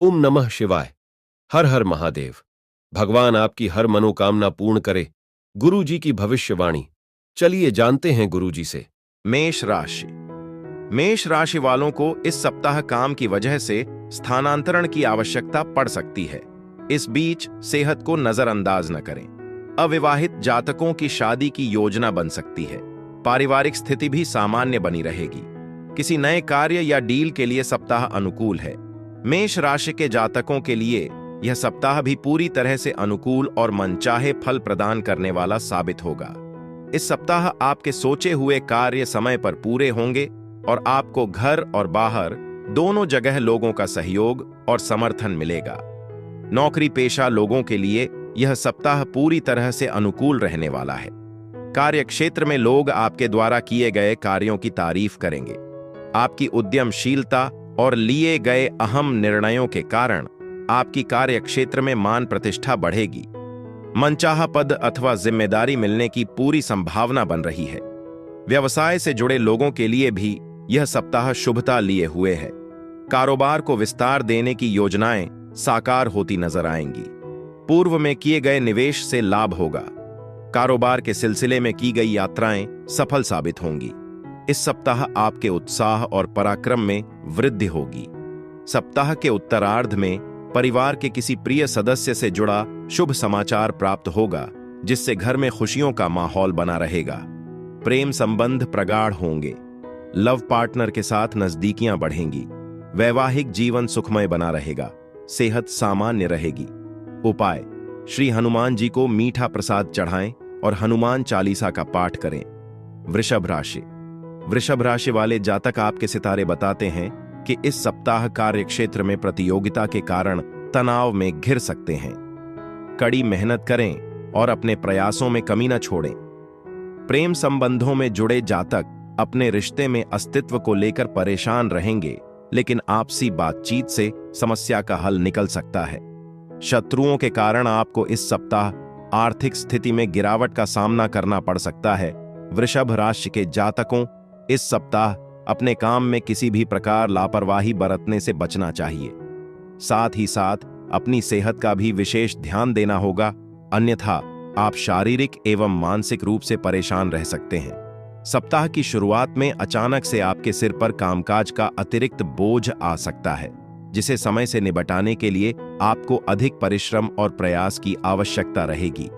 ओम नमः शिवाय। हर हर महादेव। भगवान आपकी हर मनोकामना पूर्ण करे। गुरु जी की भविष्यवाणी। चलिए जानते हैं गुरु जी से। मेष राशि। मेष राशि वालों को इस सप्ताह काम की वजह से स्थानांतरण की आवश्यकता पड़ सकती है। इस बीच सेहत को नजरअंदाज न करें। अविवाहित जातकों की शादी की योजना बन सकती है। पारिवारिक स्थिति भी सामान्य बनी रहेगी। किसी नए कार्य या डील के लिए सप्ताह अनुकूल है। मेष राशि के जातकों के लिए यह सप्ताह भी पूरी तरह से अनुकूल और मनचाहे फल प्रदान करने वाला साबित होगा। इस सप्ताह आपके सोचे हुए कार्य समय पर पूरे होंगे और आपको घर और बाहर दोनों जगह लोगों का सहयोग और समर्थन मिलेगा। नौकरी पेशा लोगों के लिए यह सप्ताह पूरी तरह से अनुकूल रहने वाला है। कार्य क्षेत्र में लोग आपके द्वारा किए गए कार्यों की तारीफ करेंगे। आपकी उद्यमशीलता और लिए गए अहम निर्णयों के कारण आपकी कार्य क्षेत्र में मान प्रतिष्ठा बढ़ेगी। मनचाहा पद अथवा जिम्मेदारी मिलने की पूरी संभावना बन रही है। व्यवसाय से जुड़े लोगों के लिए भी यह सप्ताह शुभता लिए हुए है। कारोबार को विस्तार देने की योजनाएं साकार होती नजर आएंगी। पूर्व में किए गए निवेश से लाभ होगा। कारोबार के सिलसिले में की गई यात्राएं सफल साबित होंगी। इस सप्ताह आपके उत्साह और पराक्रम में वृद्धि होगी। सप्ताह के उत्तरार्ध में परिवार के किसी प्रिय सदस्य से जुड़ा शुभ समाचार प्राप्त होगा, जिससे घर में खुशियों का माहौल बना रहेगा। प्रेम संबंध प्रगाढ़ होंगे। लव पार्टनर के साथ नजदीकियां बढ़ेंगी। वैवाहिक जीवन सुखमय बना रहेगा। सेहत सामान्य रहेगी। उपाय: श्री हनुमान जी को मीठा प्रसाद चढ़ाएं और हनुमान चालीसा का पाठ करें। वृषभ राशि। वृषभ राशि वाले जातक आपके सितारे बताते हैं कि इस सप्ताह कार्य क्षेत्र में प्रतियोगिता के कारण तनाव में घिर सकते हैं। कड़ी मेहनत करें और अपने प्रयासों में कमी न छोड़ें। प्रेम संबंधों में जुड़े जातक अपने रिश्ते में अस्तित्व को लेकर परेशान रहेंगे, लेकिन आपसी बातचीत से समस्या का हल निकल सकता है। शत्रुओं के कारण आपको इस सप्ताह आर्थिक स्थिति में गिरावट का सामना करना पड़ सकता है। वृषभ राशि के जातकों इस सप्ताह अपने काम में किसी भी प्रकार लापरवाही बरतने से बचना चाहिए। साथ ही साथ अपनी सेहत का भी विशेष ध्यान देना होगा, अन्यथा आप शारीरिक एवं मानसिक रूप से परेशान रह सकते हैं। सप्ताह की शुरुआत में अचानक से आपके सिर पर कामकाज का अतिरिक्त बोझ आ सकता है, जिसे समय से निपटाने के लिए आपको अधिक परिश्रम और प्रयास की आवश्यकता रहेगी।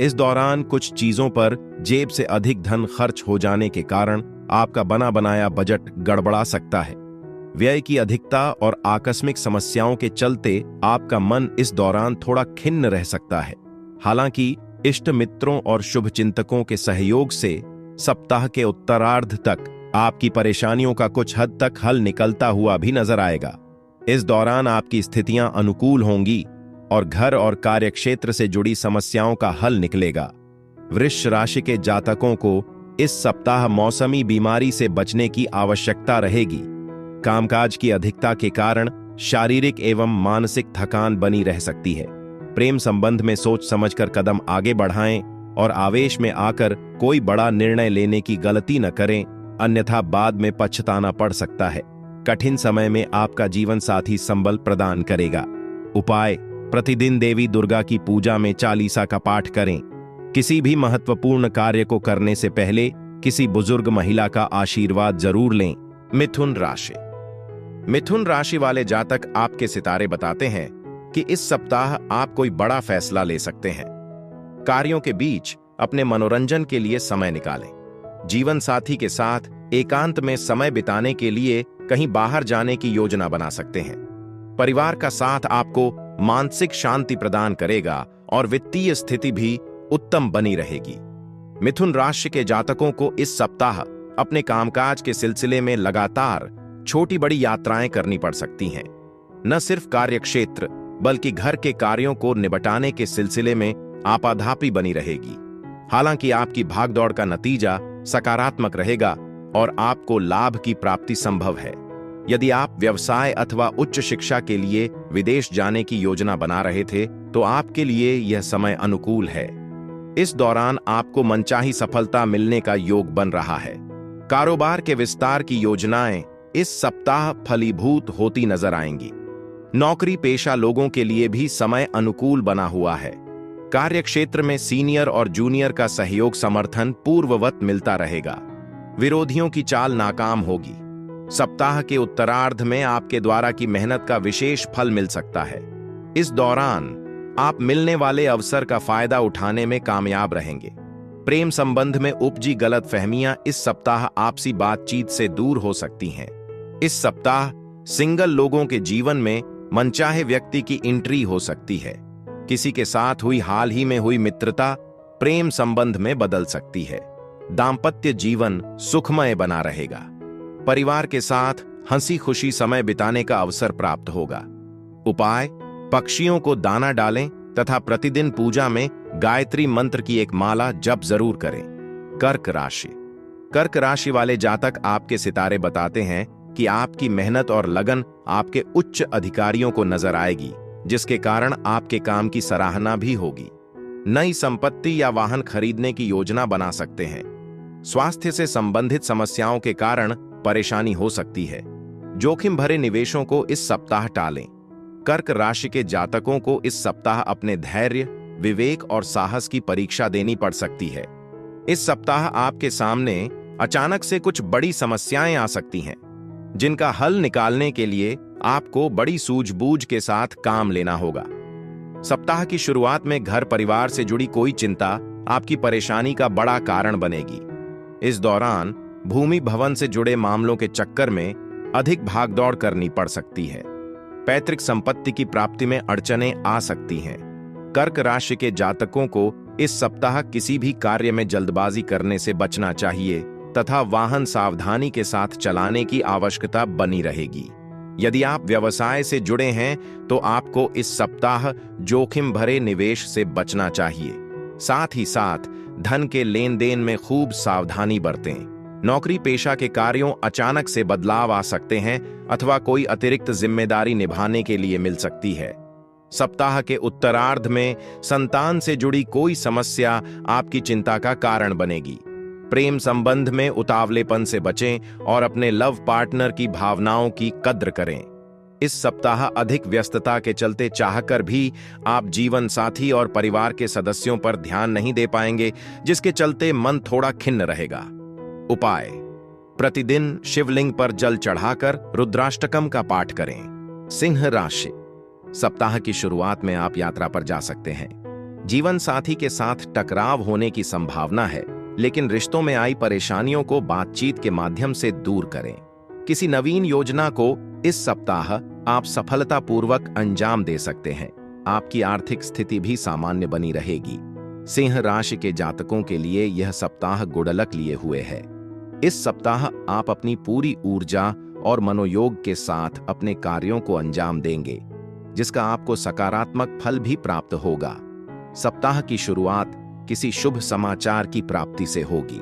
इस दौरान कुछ चीजों पर जेब से अधिक धन खर्च हो जाने के कारण आपका बना बनाया बजट गड़बड़ा सकता है। व्यय की अधिकता और आकस्मिक समस्याओं के चलते आपका मन इस दौरान थोड़ा खिन्न रह सकता है। हालांकि इष्ट मित्रों और शुभचिंतकों के सहयोग से सप्ताह के उत्तरार्ध तक आपकी परेशानियों का कुछ हद तक हल निकलता हुआ भी नजर आएगा। इस दौरान आपकी स्थितियां अनुकूल होंगी और घर और कार्यक्षेत्र से जुड़ी समस्याओं का हल निकलेगा। वृष राशि के जातकों को इस सप्ताह मौसमी बीमारी से बचने की आवश्यकता रहेगी। कामकाज की अधिकता के कारण शारीरिक एवं मानसिक थकान बनी रह सकती है। प्रेम संबंध में सोच समझकर कदम आगे बढ़ाएं और आवेश में आकर कोई बड़ा निर्णय लेने की गलती न करें, अन्यथा बाद में पछताना पड़ सकता है। कठिन समय में आपका जीवन साथी संबल प्रदान करेगा। उपाय: प्रतिदिन देवी दुर्गा की पूजा में चालीसा का पाठ करें। किसी भी महत्वपूर्ण कार्य को करने से पहले किसी बुजुर्ग महिला का आशीर्वाद जरूर लें। मिथुन राशि। मिथुन राशि वाले जातक आपके सितारे बताते हैं कि इस सप्ताह आप कोई बड़ा फैसला ले सकते हैं। कार्यों के बीच अपने मनोरंजन के लिए समय निकालें। जीवन साथी के साथ एकांत में समय बिताने के लिए कहीं बाहर जाने की योजना बना सकते हैं। परिवार का साथ आपको मानसिक शांति प्रदान करेगा और वित्तीय स्थिति भी उत्तम बनी रहेगी। मिथुन राशि के जातकों को इस सप्ताह अपने कामकाज के सिलसिले में लगातार छोटी बड़ी यात्राएं करनी पड़ सकती हैं। न सिर्फ कार्यक्षेत्र बल्कि घर के कार्यों को निपटाने के सिलसिले में आपाधापी बनी रहेगी। हालांकि आपकी भागदौड़ का नतीजा सकारात्मक रहेगा और आपको लाभ की प्राप्ति संभव है। यदि आप व्यवसाय अथवा उच्च शिक्षा के लिए विदेश जाने की योजना बना रहे थे, तो आपके लिए यह समय अनुकूल है। इस दौरान आपको मनचाही सफलता मिलने का योग बन रहा है। कारोबार के विस्तार की योजनाएं इस सप्ताह फलीभूत होती नजर आएंगी। नौकरी पेशा लोगों के लिए भी समय अनुकूल बना हुआ है। कार्यक्षेत्र में सीनियर और जूनियर का सहयोग समर्थन पूर्ववत मिलता रहेगा। विरोधियों की चाल नाकाम होगी। सप्ताह के उत्तरार्ध में आपके द्वारा की मेहनत का विशेष फल मिल सकता है। इस दौरान आप मिलने वाले अवसर का फायदा उठाने में कामयाब रहेंगे। प्रेम संबंध में उपजी गलतफहमियां इस सप्ताह आपसी बातचीत से दूर हो सकती हैं। इस सप्ताह सिंगल लोगों के जीवन में मनचाहे व्यक्ति की एंट्री हो सकती है। किसी के साथ हुई हाल ही में हुई मित्रता प्रेम संबंध में बदल सकती है। दांपत्य जीवन सुखमय बना रहेगा। परिवार के साथ हंसी खुशी समय बिताने का अवसर प्राप्त होगा। उपाय: पक्षियों को दाना डालें तथा प्रतिदिन पूजा में गायत्री मंत्र की एक माला जप जरूर करें। कर्क राशि। कर्क राशि वाले जातक आपके सितारे बताते हैं कि आपकी मेहनत और लगन आपके उच्च अधिकारियों को नजर आएगी, जिसके कारण आपके काम की सराहना भी होगी। नई संपत्ति या वाहन खरीदने की योजना बना सकते हैं। स्वास्थ्य से संबंधित समस्याओं के कारण परेशानी हो सकती है। जोखिम भरे निवेशों को इस सप्ताह टालें। कर्क राशि के जातकों को इस सप्ताह अपने धैर्य, विवेक और साहस की परीक्षा देनी पड़ सकती है। इस सप्ताह आपके सामने अचानक से कुछ बड़ी समस्याएं आ सकती हैं, जिनका हल निकालने के लिए आपको बड़ी सूझबूझ के साथ काम लेना होगा। सप्ताह की शुरुआत में घर परिवार से जुड़ी कोई चिंता आपकी परेशानी का बड़ा कारण बनेगी। इस दौरान भूमि भवन से जुड़े मामलों के चक्कर में अधिक भागदौड़ करनी पड़ सकती है। पैतृक संपत्ति की प्राप्ति में अड़चनें आ सकती हैं। कर्क राशि के जातकों को इस सप्ताह किसी भी कार्य में जल्दबाजी करने से बचना चाहिए तथा वाहन सावधानी के साथ चलाने की आवश्यकता बनी रहेगी। यदि आप व्यवसाय से जुड़े हैं तो आपको इस सप्ताह जोखिम भरे निवेश से बचना चाहिए। साथ ही साथ धन के लेन देन में खूब सावधानी बरतें। नौकरी पेशा के कार्यों अचानक से बदलाव आ सकते हैं अथवा कोई अतिरिक्त जिम्मेदारी निभाने के लिए मिल सकती है। सप्ताह के उत्तरार्ध में संतान से जुड़ी कोई समस्या आपकी चिंता का कारण बनेगी। प्रेम संबंध में उतावलेपन से बचें और अपने लव पार्टनर की भावनाओं की कद्र करें। इस सप्ताह अधिक व्यस्तता के चलते चाहकर भी आप जीवन साथी और परिवार के सदस्यों पर ध्यान नहीं दे पाएंगे, जिसके चलते मन थोड़ा खिन्न रहेगा। उपाय: प्रतिदिन शिवलिंग पर जल चढ़ाकर रुद्राष्टकम का पाठ करें। सिंह राशि। सप्ताह की शुरुआत में आप यात्रा पर जा सकते हैं। जीवन साथी के साथ टकराव होने की संभावना है, लेकिन रिश्तों में आई परेशानियों को बातचीत के माध्यम से दूर करें। किसी नवीन योजना को इस सप्ताह आप सफलतापूर्वक अंजाम दे सकते हैं। आपकी आर्थिक स्थिति भी सामान्य बनी रहेगी। सिंह राशि के जातकों के लिए यह सप्ताह गुडलक लिए हुए है। इस सप्ताह आप अपनी पूरी ऊर्जा और मनोयोग के साथ अपने कार्यों को अंजाम देंगे, जिसका आपको सकारात्मक फल भी प्राप्त होगा। सप्ताह की शुरुआत किसी शुभ समाचार की प्राप्ति से होगी,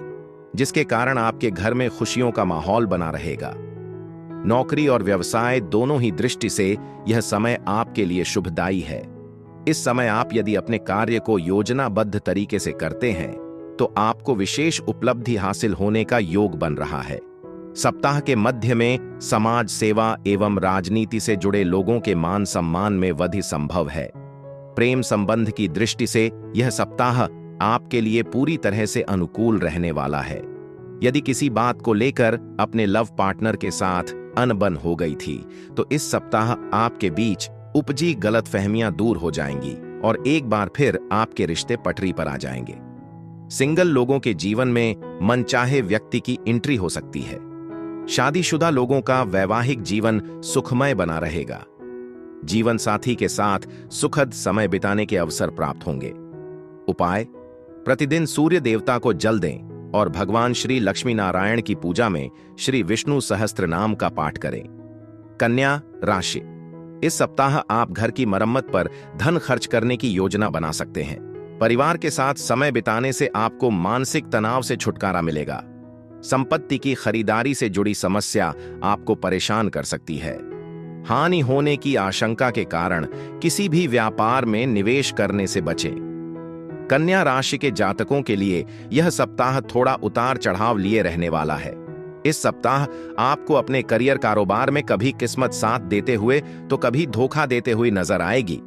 जिसके कारण आपके घर में खुशियों का माहौल बना रहेगा। नौकरी और व्यवसाय दोनों ही दृष्टि से यह समय आपके लिए शुभदायी है। इस समय आप यदि अपने कार्य को योजनाबद्ध तरीके से करते हैं तो आपको विशेष उपलब्धि हासिल होने का योग बन रहा है। सप्ताह के मध्य में समाज सेवा एवं राजनीति से जुड़े लोगों के मान सम्मान में वृद्धि संभव है। प्रेम संबंध की दृष्टि से यह सप्ताह आपके लिए पूरी तरह से अनुकूल रहने वाला है। यदि किसी बात को लेकर अपने लव पार्टनर के साथ अनबन हो गई थी तो इस सप्ताह आपके बीच उपजी गलतफहमियां दूर हो जाएंगी और एक बार फिर आपके रिश्ते पटरी पर आ जाएंगे। सिंगल लोगों के जीवन में मनचाहे व्यक्ति की एंट्री हो सकती है। शादीशुदा लोगों का वैवाहिक जीवन सुखमय बना रहेगा। जीवन साथी के साथ सुखद समय बिताने के अवसर प्राप्त होंगे। उपाय: प्रतिदिन सूर्य देवता को जल दें और भगवान श्री लक्ष्मी नारायण की पूजा में श्री विष्णु सहस्त्र नाम का पाठ करें। कन्या राशि। इस सप्ताह आप घर की मरम्मत पर धन खर्च करने की योजना बना सकते हैं। परिवार के साथ समय बिताने से आपको मानसिक तनाव से छुटकारा मिलेगा। संपत्ति की खरीदारी से जुड़ी समस्या आपको परेशान कर सकती है। हानि होने की आशंका के कारण किसी भी व्यापार में निवेश करने से बचें। कन्या राशि के जातकों के लिए यह सप्ताह थोड़ा उतार चढ़ाव लिए रहने वाला है। इस सप्ताह आपको अपने करियर कारोबार में कभी किस्मत साथ देते हुए तो कभी धोखा देते हुए नजर आएगी।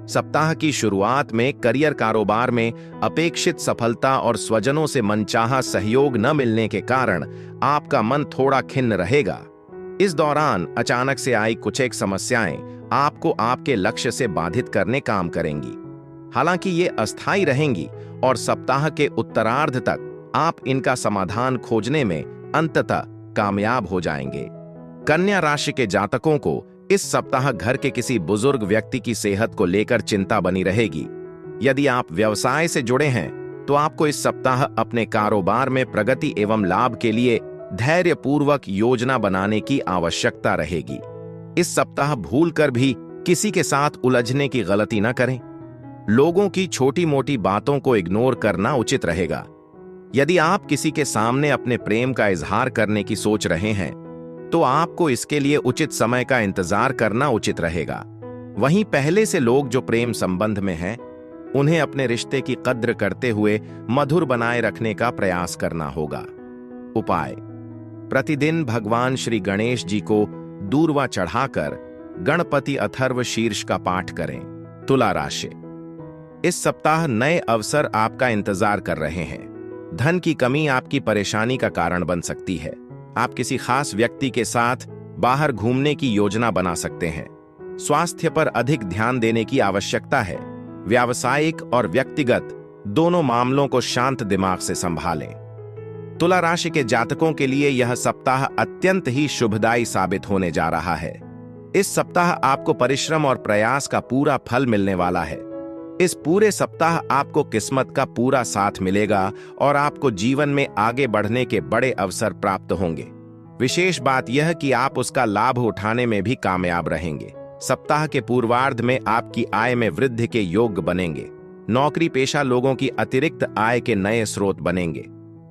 सप्ताह की शुरुआत में करियर कारोबार में अपेक्षित सफलता और स्वजनों से मनचाहा सहयोग न मिलने के कारण आपका मन थोड़ा खिन्न रहेगा। इस दौरान अचानक से आई कुछ एक समस्याएं आपको आपके लक्ष्य से बाधित करने काम करेंगी। हालांकि ये अस्थायी रहेंगी और सप्ताह के उत्तरार्ध तक आप इनका समाधान खोजने में अंततः कामयाब हो जाएंगे। कन्या राशि के जातकों को इस सप्ताह घर के किसी बुजुर्ग व्यक्ति की सेहत को लेकर चिंता बनी रहेगी। यदि आप व्यवसाय से जुड़े हैं तो आपको इस सप्ताह अपने कारोबार में प्रगति एवं लाभ के लिए धैर्यपूर्वक योजना बनाने की आवश्यकता रहेगी। इस सप्ताह भूलकर भी किसी के साथ उलझने की गलती न करें। लोगों की छोटी मोटी बातों को इग्नोर करना उचित रहेगा। यदि आप किसी के सामने अपने प्रेम का इजहार करने की सोच रहे हैं तो आपको इसके लिए उचित समय का इंतजार करना उचित रहेगा। वहीं पहले से लोग जो प्रेम संबंध में हैं, उन्हें अपने रिश्ते की कद्र करते हुए मधुर बनाए रखने का प्रयास करना होगा। उपाय: प्रतिदिन भगवान श्री गणेश जी को दूर्वा चढ़ाकर गणपति अथर्व शीर्ष का पाठ करें। तुला राशि: इस सप्ताह नए अवसर आपका इंतजार कर रहे हैं। धन की कमी आपकी परेशानी का कारण बन सकती है। आप किसी खास व्यक्ति के साथ बाहर घूमने की योजना बना सकते हैं। स्वास्थ्य पर अधिक ध्यान देने की आवश्यकता है। व्यावसायिक और व्यक्तिगत दोनों मामलों को शांत दिमाग से संभालें। तुला राशि के जातकों के लिए यह सप्ताह अत्यंत ही शुभदायी साबित होने जा रहा है। इस सप्ताह आपको परिश्रम और प्रयास का पूरा फल मिलने वाला है। इस पूरे सप्ताह आपको किस्मत का पूरा साथ मिलेगा और आपको जीवन में आगे बढ़ने के बड़े अवसर प्राप्त होंगे। विशेष बात यह कि आप उसका लाभ उठाने में भी कामयाब रहेंगे। सप्ताह के पूर्वार्ध में आपकी आय में वृद्धि के योग बनेंगे। नौकरी पेशा लोगों की अतिरिक्त आय के नए स्रोत बनेंगे।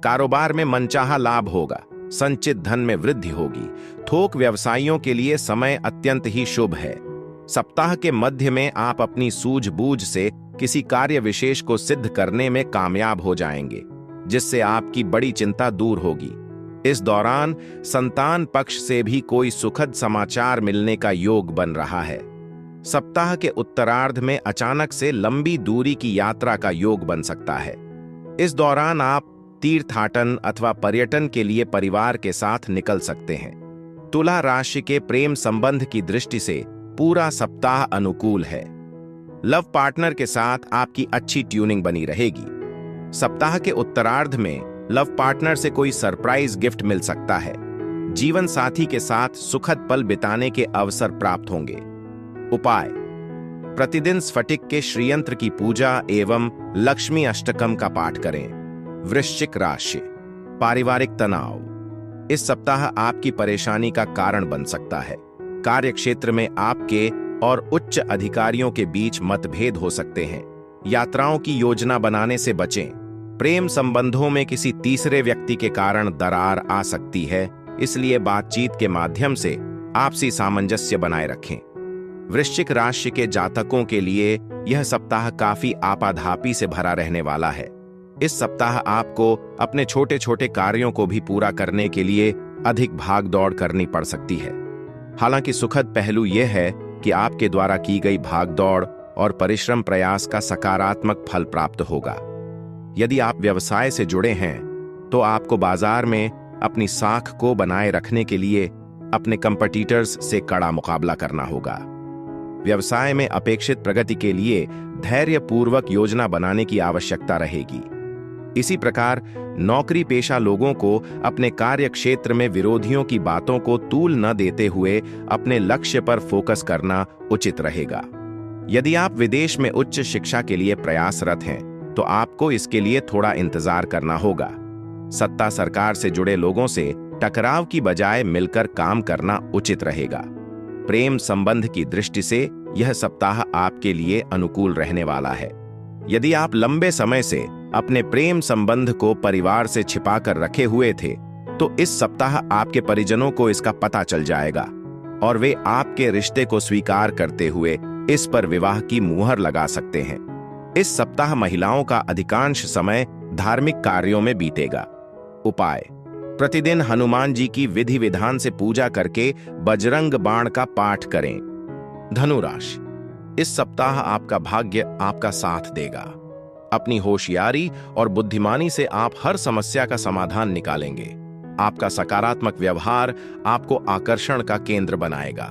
कारोबार में मनचाहा लाभ होगा। संचित धन में वृद्धि होगी। थोक व्यवसायियों के लिए समय अत्यंत ही शुभ है। सप्ताह के मध्य में आप अपनी सूझबूझ से किसी कार्य विशेष को सिद्ध करने में कामयाब हो जाएंगे, जिससे आपकी बड़ी चिंता दूर होगी। इस दौरान संतान पक्ष से भी कोई सुखद समाचार मिलने का योग बन रहा है। सप्ताह के उत्तरार्ध में अचानक से लंबी दूरी की यात्रा का योग बन सकता है। इस दौरान आप तीर्थाटन अथवा पर्यटन के लिए परिवार के साथ निकल सकते हैं। तुला राशि के प्रेम संबंध की दृष्टि से पूरा सप्ताह अनुकूल है। लव पार्टनर के साथ आपकी अच्छी ट्यूनिंग बनी रहेगी। सप्ताह के उत्तरार्ध में लव पार्टनर से कोई सरप्राइज गिफ्ट मिल सकता है। जीवन साथी के साथ सुखद पल बिताने के अवसर प्राप्त होंगे। उपाय: प्रतिदिन स्फटिक के श्रीयंत्र की पूजा एवं लक्ष्मी अष्टकम का पाठ करें। वृश्चिक राशि: पारिवारिक तनाव इस सप्ताह आपकी परेशानी का कारण बन सकता है। कार्य क्षेत्र में आपके और उच्च अधिकारियों के बीच मतभेद हो सकते हैं। यात्राओं की योजना बनाने से बचें। प्रेम संबंधों में किसी तीसरे व्यक्ति के कारण दरार आ सकती है, इसलिए बातचीत के माध्यम से आपसी सामंजस्य बनाए रखें। वृश्चिक राशि के जातकों के लिए यह सप्ताह काफी आपाधापी से भरा रहने वाला है। इस सप्ताह आपको अपने छोटे छोटे कार्यों को भी पूरा करने के लिए अधिक भाग दौड़ करनी पड़ सकती है। हालांकि सुखद पहलू यह है कि आपके द्वारा की गई भागदौड़ और परिश्रम प्रयास का सकारात्मक फल प्राप्त होगा। यदि आप व्यवसाय से जुड़े हैं तो आपको बाजार में अपनी साख को बनाए रखने के लिए अपने कंपटीटर्स से कड़ा मुकाबला करना होगा। व्यवसाय में अपेक्षित प्रगति के लिए धैर्यपूर्वक योजना बनाने की आवश्यकता रहेगी। इसी प्रकार नौकरी पेशा लोगों को अपने कार्य क्षेत्र में विरोधियों की बातों को तूल न देते हुए अपने लक्ष्य पर फोकस करना उचित रहेगा। यदि आप विदेश में उच्च शिक्षा के लिए प्रयासरत हैं तो आपको इसके लिए थोड़ा इंतजार करना होगा। सत्ता सरकार से जुड़े लोगों से टकराव की बजाय मिलकर काम करना उचित रहेगा। प्रेम संबंध की दृष्टि से यह सप्ताह आपके लिए अनुकूल रहने वाला है। यदि आप लंबे समय से अपने प्रेम संबंध को परिवार से छिपाकर रखे हुए थे तो इस सप्ताह आपके परिजनों को इसका पता चल जाएगा और वे आपके रिश्ते को स्वीकार करते हुए इस पर विवाह की मुहर लगा सकते हैं। इस सप्ताह महिलाओं का अधिकांश समय धार्मिक कार्यों में बीतेगा। उपाय: प्रतिदिन हनुमान जी की विधि विधान से पूजा करके बजरंग बाण का पाठ करें। धनु राशि, इस सप्ताह आपका भाग्य आपका साथ देगा। अपनी होशियारी और बुद्धिमानी से आप हर समस्या का समाधान निकालेंगे। आपका सकारात्मक व्यवहार आपको आकर्षण का केंद्र बनाएगा।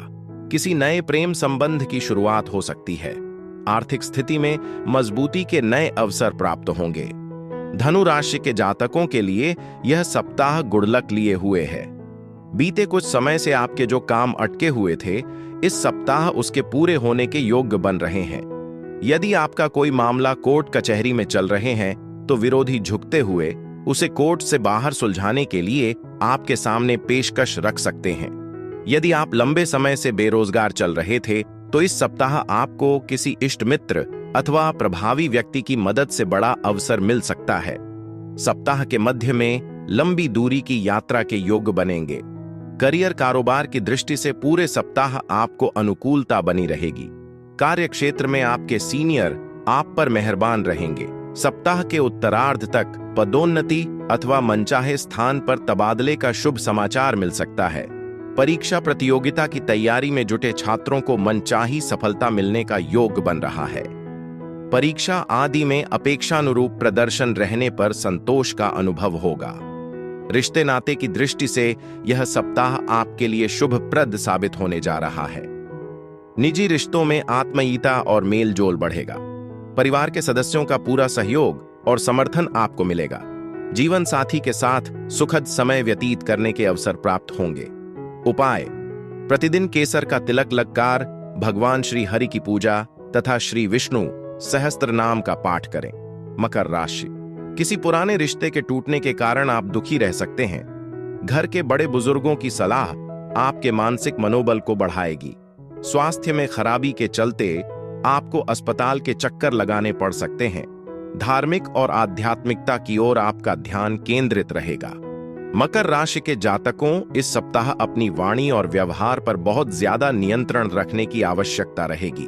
किसी नए प्रेम संबंध की शुरुआत हो सकती है। आर्थिक स्थिति में मजबूती के नए अवसर प्राप्त होंगे। धनु राशि के जातकों के लिए यह सप्ताह गुडलक लिए हुए है। बीते कुछ समय से आपके जो काम अटके हुए थे, इस सप्ताह उसके पूरे होने के योग्य बन रहे हैं। यदि आपका कोई मामला कोर्ट कचहरी में चल रहे हैं, तो विरोधी झुकते हुए उसे कोर्ट से बाहर सुलझाने के लिए आपके सामने पेशकश रख सकते हैं। यदि आप लंबे समय से बेरोजगार चल रहे थे, तो इस सप्ताह आपको किसी इष्ट मित्र अथवा प्रभावी व्यक्ति की मदद से बड़ा अवसर मिल सकता है। सप्ताह के मध्य में लंबी दूरी की यात्रा के योग्य बनेंगे। करियर कारोबार की दृष्टि से पूरे सप्ताह आपको अनुकूलता बनी रहेगी। कार्य क्षेत्र में आपके सीनियर आप पर मेहरबान रहेंगे। सप्ताह के उत्तरार्ध तक पदोन्नति अथवा मनचाहे स्थान पर तबादले का शुभ समाचार मिल सकता है। परीक्षा प्रतियोगिता की तैयारी में जुटे छात्रों को मनचाही सफलता मिलने का योग बन रहा है। परीक्षा आदि में अपेक्षानुरूप प्रदर्शन रहने पर संतोष का अनुभव होगा। रिश्ते नाते की दृष्टि से यह सप्ताह आपके लिए शुभप्रद साबित होने जा रहा है। निजी रिश्तों में आत्मीयता और मेलजोल बढ़ेगा। परिवार के सदस्यों का पूरा सहयोग और समर्थन आपको मिलेगा। जीवन साथी के साथ सुखद समय व्यतीत करने के अवसर प्राप्त होंगे। उपाय: प्रतिदिन केसर का तिलक लगकार भगवान श्री हरि की पूजा तथा श्री विष्णु सहस्त्र नाम का पाठ करें। मकर राशि, किसी पुराने रिश्ते के टूटने के कारण आप दुखी रह सकते हैं। घर के बड़े बुजुर्गों की सलाह आपके मानसिक मनोबल को बढ़ाएगी। स्वास्थ्य में खराबी के चलते आपको अस्पताल के चक्कर लगाने पड़ सकते हैं। धार्मिक और आध्यात्मिकता की ओर आपका ध्यान केंद्रित रहेगा। मकर राशि के जातकों इस सप्ताह अपनी वाणी और व्यवहार पर बहुत ज्यादा नियंत्रण रखने की आवश्यकता रहेगी।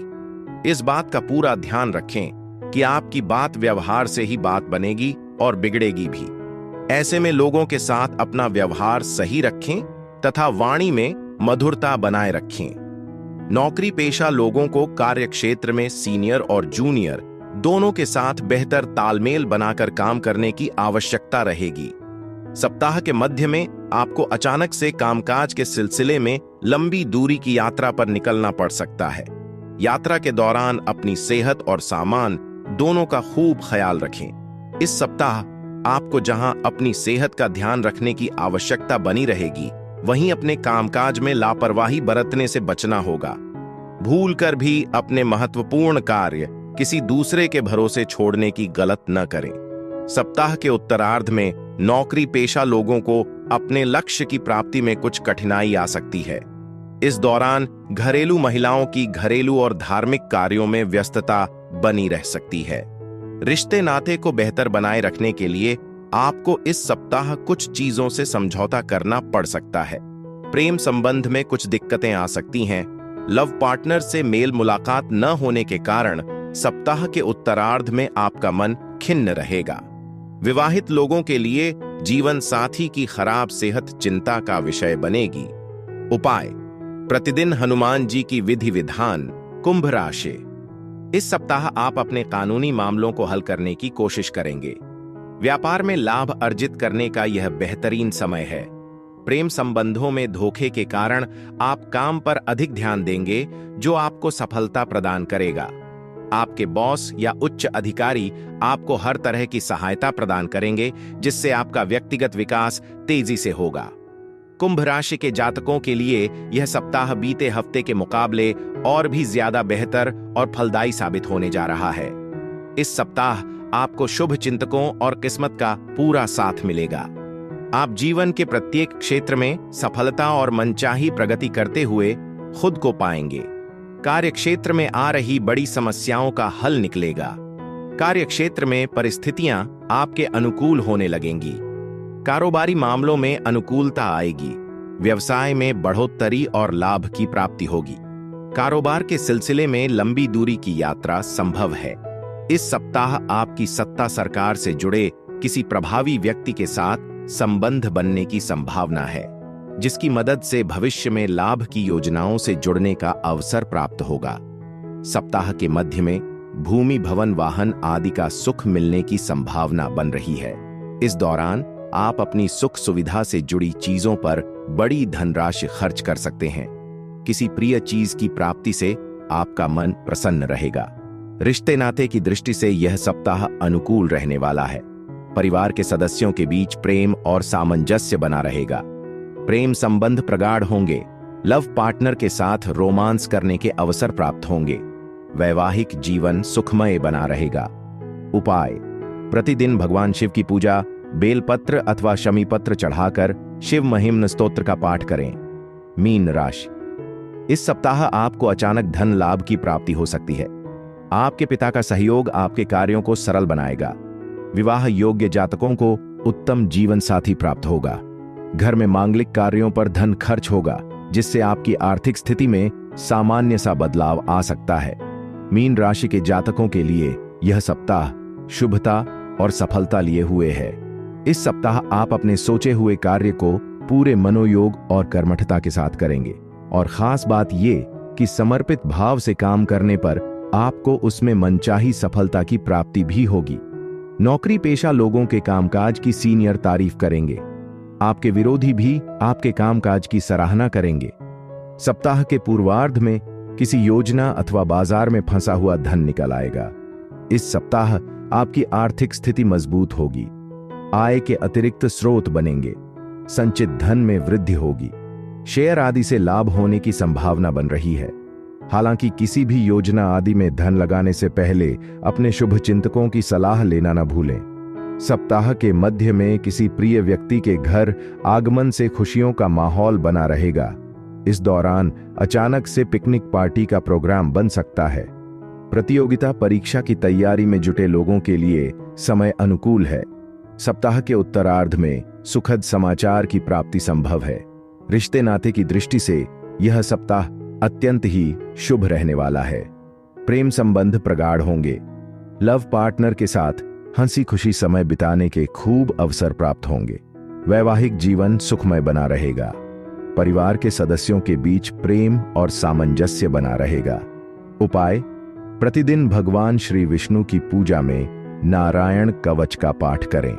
इस बात का पूरा ध्यान रखें कि आपकी बात व्यवहार से ही बात बनेगी और बिगड़ेगी भी। ऐसे में लोगों के साथ अपना व्यवहार सही रखें तथा वाणी में मधुरता बनाए रखें। नौकरी पेशा लोगों को कार्य क्षेत्र में सीनियर और जूनियर दोनों के साथ बेहतर तालमेल बनाकर काम करने की आवश्यकता रहेगी। सप्ताह के मध्य में आपको अचानक से कामकाज के सिलसिले में लंबी दूरी की यात्रा पर निकलना पड़ सकता है। यात्रा के दौरान अपनी सेहत और सामान दोनों का खूब ख्याल रखें। इस सप्ताह आपको जहां अपनी सेहत का ध्यान रखने की आवश्यकता बनी रहेगी, वहीं अपने कामकाज में लापरवाही बरतने से बचना होगा। भूलकर भी अपने महत्वपूर्ण कार्य किसी दूसरे के भरोसे छोड़ने की गलत न करें। सप्ताह के उत्तरार्ध में नौकरी पेशा लोगों को अपने लक्ष्य की प्राप्ति में कुछ कठिनाई आ सकती है। इस दौरान घरेलू महिलाओं की घरेलू और धार्मिक कार्यों में व्यस्तता बनी रह सकती है। रिश्ते नाते को बेहतर बनाए रखने के लिए आपको इस सप्ताह कुछ चीजों से समझौता करना पड़ सकता है। प्रेम संबंध में कुछ दिक्कतें आ सकती हैं। लव पार्टनर से मेल मुलाकात न होने के कारण सप्ताह के उत्तरार्ध में आपका मन खिन्न रहेगा। विवाहित लोगों के लिए जीवन साथी की खराब सेहत चिंता का विषय बनेगी। उपाय: प्रतिदिन हनुमान जी की विधि विधान। कुंभ राशि, इस सप्ताह आप अपने कानूनी मामलों को हल करने की कोशिश करेंगे। व्यापार में लाभ अर्जित करने का यह बेहतरीन समय है। प्रेम संबंधों में धोखे के कारण आप काम पर अधिक ध्यान देंगे, जो आपको सफलता प्रदान करेगा। आपके बॉस या उच्च अधिकारी आपको हर तरह की सहायता प्रदान करेंगे, जिससे आपका व्यक्तिगत विकास तेजी से होगा। कुंभ राशि के जातकों के लिए यह सप्ताह बीते हफ्ते के मुकाबले और भी ज्यादा बेहतर और फलदायी साबित होने जा रहा है। इस सप्ताह आपको शुभ चिंतकों और किस्मत का पूरा साथ मिलेगा। आप जीवन के प्रत्येक क्षेत्र में सफलता और मनचाही प्रगति करते हुए खुद को पाएंगे। कार्य क्षेत्र में आ रही बड़ी समस्याओं का हल निकलेगा। कार्य क्षेत्र में परिस्थितियां आपके अनुकूल होने लगेंगी। कारोबारी मामलों में अनुकूलता आएगी। व्यवसाय में बढ़ोतरी और लाभ की प्राप्ति होगी। कारोबार के सिलसिले में लंबी दूरी की यात्रा संभव है। इस सप्ताह आपकी सत्ता सरकार से जुड़े किसी प्रभावी व्यक्ति के साथ संबंध बनने की संभावना है, जिसकी मदद से भविष्य में लाभ की योजनाओं से जुड़ने का अवसर प्राप्त होगा। सप्ताह के मध्य में भूमि, भवन, वाहन आदि का सुख मिलने की संभावना बन रही है। इस दौरान आप अपनी सुख सुविधा से जुड़ी चीजों पर बड़ी धनराशि खर्च कर सकते हैं। किसी प्रिय चीज की प्राप्ति से आपका मन प्रसन्न रहेगा। रिश्ते नाते की दृष्टि से यह सप्ताह अनुकूल रहने वाला है। परिवार के सदस्यों के बीच प्रेम और सामंजस्य बना रहेगा। प्रेम संबंध प्रगाढ़ होंगे। लव पार्टनर के साथ रोमांस करने के अवसर प्राप्त होंगे। वैवाहिक जीवन सुखमय बना रहेगा। उपाय: प्रतिदिन भगवान शिव की पूजा, बेलपत्र अथवा शमीपत्र चढ़ाकर शिव महिम्न स्तोत्र का पाठ करें। मीन राशि: इस सप्ताह आपको अचानक धन लाभ की प्राप्ति हो सकती है। आपके पिता का सहयोग आपके कार्यों को सरल बनाएगा। विवाह योग्य जातकों को उत्तम जीवन साथी प्राप्त होगा। घर में मांगलिक कार्यों पर धन खर्च होगा, जिससे आपकी आर्थिक स्थिति में सामान्य सा बदलाव आ सकता है। मीन राशि के जातकों के लिए यह सप्ताह शुभता और सफलता लिए हुए है। इस सप्ताह आप अपने सोचे हुए कार्य को पूरे मनोयोग और कर्मठता के साथ करेंगे, और खास बात ये कि समर्पित भाव से काम करने पर आपको उसमें मनचाही सफलता की प्राप्ति भी होगी। नौकरी पेशा लोगों के कामकाज की सीनियर तारीफ करेंगे। आपके विरोधी भी आपके कामकाज की सराहना करेंगे। सप्ताह के पूर्वार्ध में किसी योजना अथवा बाजार में फंसा हुआ धन निकल आएगा। इस सप्ताह आपकी आर्थिक स्थिति मजबूत होगी। आय के अतिरिक्त स्रोत बनेंगे। संचित धन में वृद्धि होगी। शेयर आदि से लाभ होने की संभावना बन रही है। हालांकि किसी भी योजना आदि में धन लगाने से पहले अपने शुभ चिंतकों की सलाह लेना न भूलें। सप्ताह के मध्य में किसी प्रिय व्यक्ति के घर आगमन से खुशियों का माहौल बना रहेगा। इस दौरान अचानक से पिकनिक पार्टी का प्रोग्राम बन सकता है। प्रतियोगिता परीक्षा की तैयारी में जुटे लोगों के लिए समय अनुकूल है। सप्ताह के उत्तरार्ध में सुखद समाचार की प्राप्ति संभव है। रिश्ते नाते की दृष्टि से यह सप्ताह अत्यंत ही शुभ रहने वाला है। प्रेम संबंध प्रगाढ़ होंगे। लव पार्टनर के साथ हंसी खुशी समय बिताने के खूब अवसर प्राप्त होंगे। वैवाहिक जीवन सुखमय बना रहेगा। परिवार के सदस्यों के बीच प्रेम और सामंजस्य बना रहेगा। उपाय: प्रतिदिन भगवान श्री विष्णु की पूजा में नारायण कवच का पाठ करें।